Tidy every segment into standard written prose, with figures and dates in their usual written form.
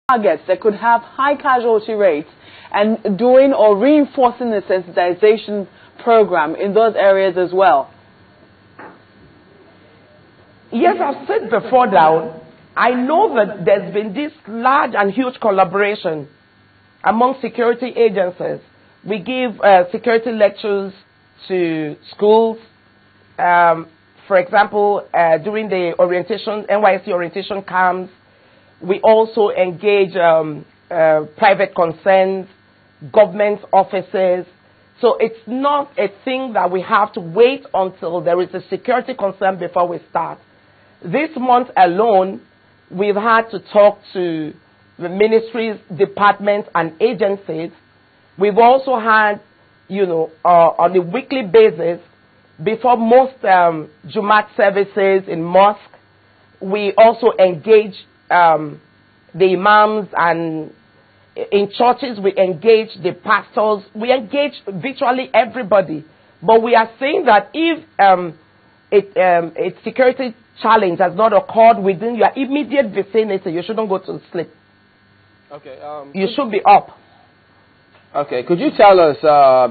targets that could have high casualty rates and doing or reinforcing the sensitization program in those areas as well? Yes, I've said before now, I know that there's been this large and huge collaboration among security agencies. We give security lectures to schools. For example, during the orientation, NYSC orientation camps, we also engage private concerns, government offices. So it's not a thing that we have to wait until there is a security concern before we start. This month alone, we've had to talk to the ministries, departments, and agencies. We've also had, on a weekly basis, before most Jumat services in mosque, we also engage the imams, and in churches we engage the pastors. We engage virtually everybody. But we are saying that if a security challenge has not occurred within your immediate vicinity, you shouldn't go to sleep. Okay. You should be up. Okay. Could you tell us,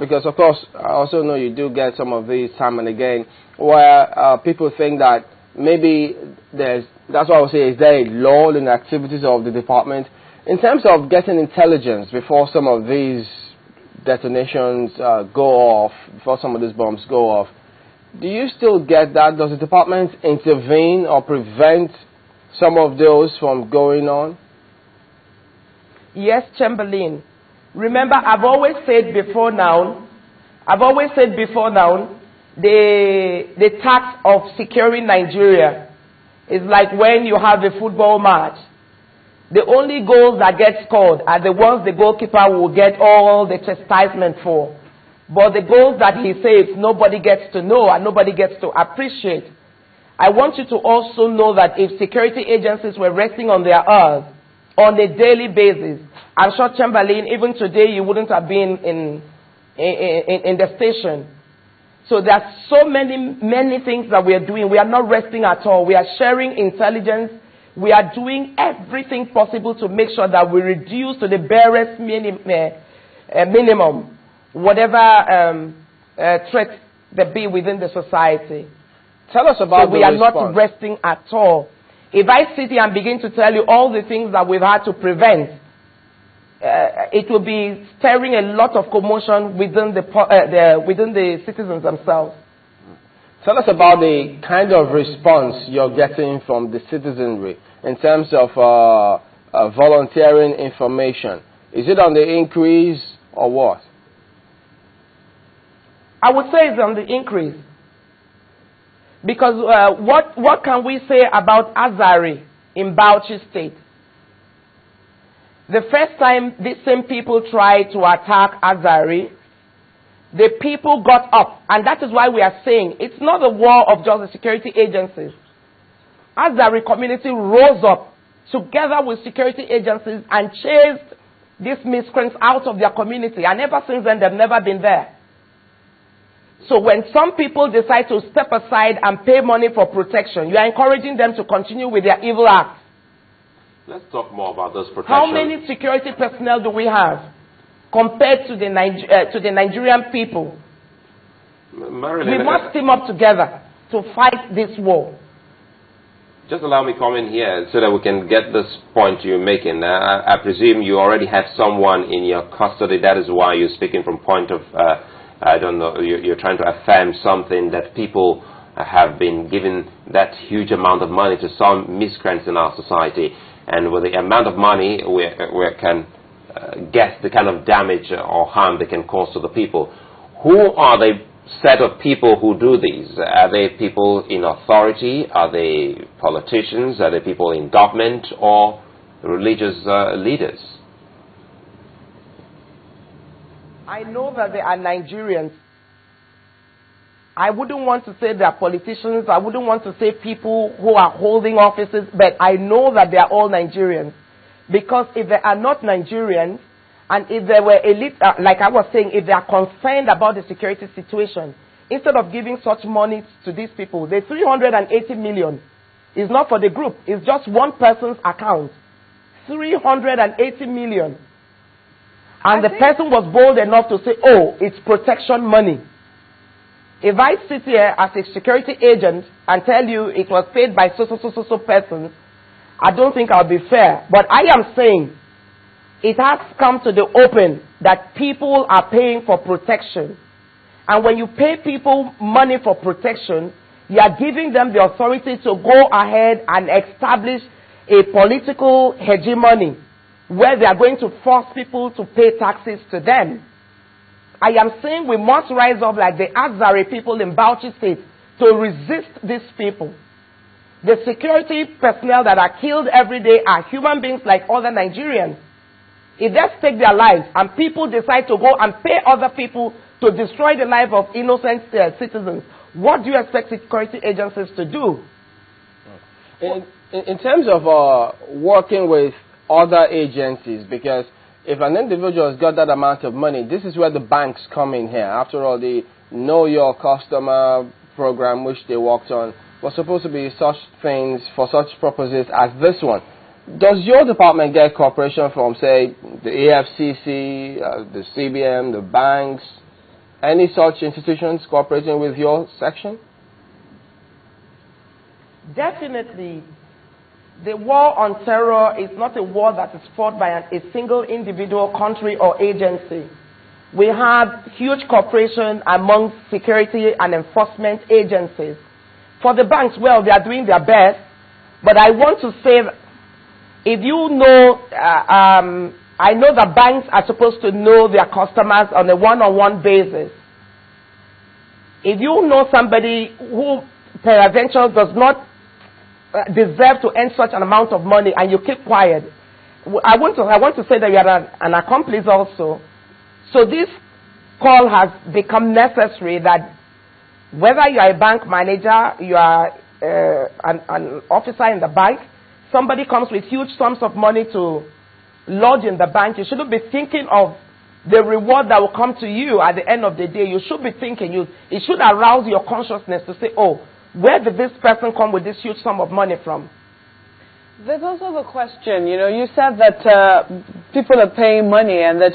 because of course I also know you do get some of these time and again, where people think that maybe that's why I would say, is there a lull in the activities of the department in terms of getting intelligence before some of these detonations go off, before some of these bombs go off? Do you still get that? Does the department intervene or prevent some of those from going on? Yes, Chamberlain. Remember, I've always said before now, the task of securing Nigeria is like when you have a football match. The only goals that get scored are the ones the goalkeeper will get all the chastisement for. But the goals that he saves, nobody gets to know and nobody gets to appreciate. I want you to also know that if security agencies were resting on their hours on a daily basis, I'm sure, Chamberlain, even today you wouldn't have been in the station. So there are so many things that we are doing. We are not resting at all. We are sharing intelligence. We are doing everything possible to make sure that we reduce to the barest minimum whatever threat there be within the society. Tell us about we are not resting at all. If I sit here and begin to tell you all the things that we've had to prevent, it will be stirring a lot of commotion within the citizens themselves. Tell us about the kind of response you're getting from the citizenry in terms of volunteering information. Is it on the increase or what? I would say it's on the increase. Because what can we say about Azari in Bauchi State? The first time these same people tried to attack Azari, the people got up. And that is why we are saying it's not a war of just the security agencies. Azari community rose up together with security agencies and chased these miscreants out of their community. And ever since then, they've never been there. So when some people decide to step aside and pay money for protection, you are encouraging them to continue with their evil acts. Let's talk more about those protections. How many security personnel do we have compared to the Nigerian people? Marilyn, we must team up together to fight this war. Just allow me to come in here so that we can get this point you're making. I presume you already have someone in your custody. That is why you're speaking from point of, I don't know, you're trying to affirm something that people have been given that huge amount of money to some miscreants in our society. And with the amount of money, we can guess the kind of damage or harm they can cause to the people. Who are the set of people who do these? Are they people in authority? Are they politicians? Are they people in government or religious leaders? I know that they are Nigerians. I wouldn't want to say they are politicians. I wouldn't want to say people who are holding offices, but I know that they are all Nigerians. Because if they are not Nigerians, and if they were elite, like I was saying, if they are concerned about the security situation, instead of giving such money to these people, the 380 million is not for the group. It's just one person's account. 380 million. And the person was bold enough to say, oh, it's protection money. If I sit here as a security agent and tell you it was paid by so persons, I don't think I'll be fair. But I am saying it has come to the open that people are paying for protection. And when you pay people money for protection, you are giving them the authority to go ahead and establish a political hegemony where they are going to force people to pay taxes to them. I am saying we must rise up like the Azari people in Bauchi State to resist these people. The security personnel that are killed every day are human beings like other Nigerians. If they stake their lives and people decide to go and pay other people to destroy the life of innocent citizens, what do you expect security agencies to do? In terms of working with other agencies, because if an individual has got that amount of money, this is where the banks come in here. After all, the Know Your Customer program which they worked on was supposed to be such things for such purposes as this one. Does your department get cooperation from, say, the AFCC, the CBM, the banks, any such institutions cooperating with your section? Definitely. The war on terror is not a war that is fought by a single individual country or agency. We have huge cooperation among security and enforcement agencies. For the banks, well, they are doing their best. But I want to say, if you know, I know that banks are supposed to know their customers on a one-on-one basis. If you know somebody who peradventure does not deserve to earn such an amount of money and you keep quiet, I want to say that you are an accomplice also. So this call has become necessary that whether you are a bank manager, you are an officer in the bank, somebody comes with huge sums of money to lodge in the bank, you shouldn't be thinking of the reward that will come to you at the end of the day. You should be thinking, it should arouse your consciousness to say, oh, where did this person come with this huge sum of money from? There's also the question, you said that people are paying money and that,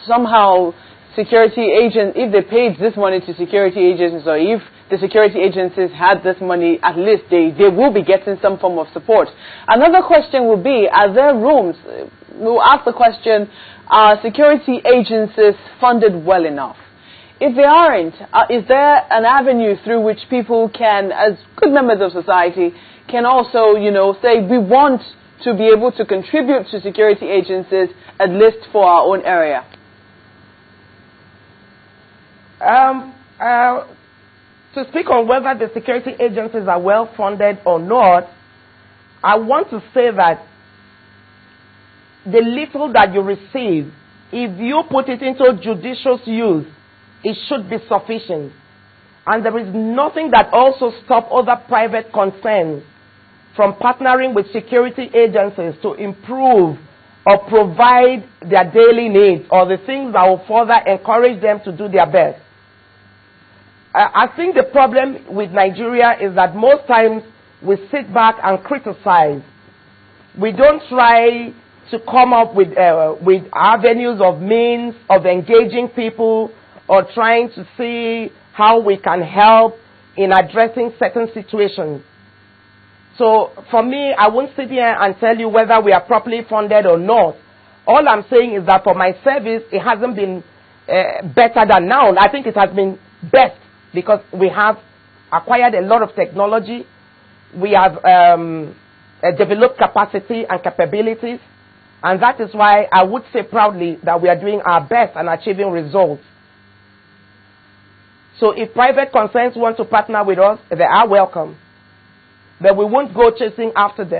somehow security agents, if they paid this money to security agencies, or if the security agencies had this money, at least they will be getting some form of support. Another question would be, are there rooms? We'll ask the question, are security agencies funded well enough? If they aren't, is there an avenue through which people can, as good members of society, can also, say we want to be able to contribute to security agencies, at least for our own area? To speak on whether the security agencies are well funded or not, I want to say that the little that you receive, if you put it into judicious use, it should be sufficient. And there is nothing that also stops other private concerns from partnering with security agencies to improve or provide their daily needs or the things that will further encourage them to do their best. I think the problem with Nigeria is that most times we sit back and criticize. We don't try to come up with avenues of means of engaging people or trying to see how we can help in addressing certain situations. So for me, I won't sit here and tell you whether we are properly funded or not. All I'm saying is that for my service, it hasn't been better than now. I think it has been best because we have acquired a lot of technology. We have developed capacity and capabilities. And that is why I would say proudly that we are doing our best and achieving results. So if private concerns want to partner with us, they are welcome. But we won't go chasing after them.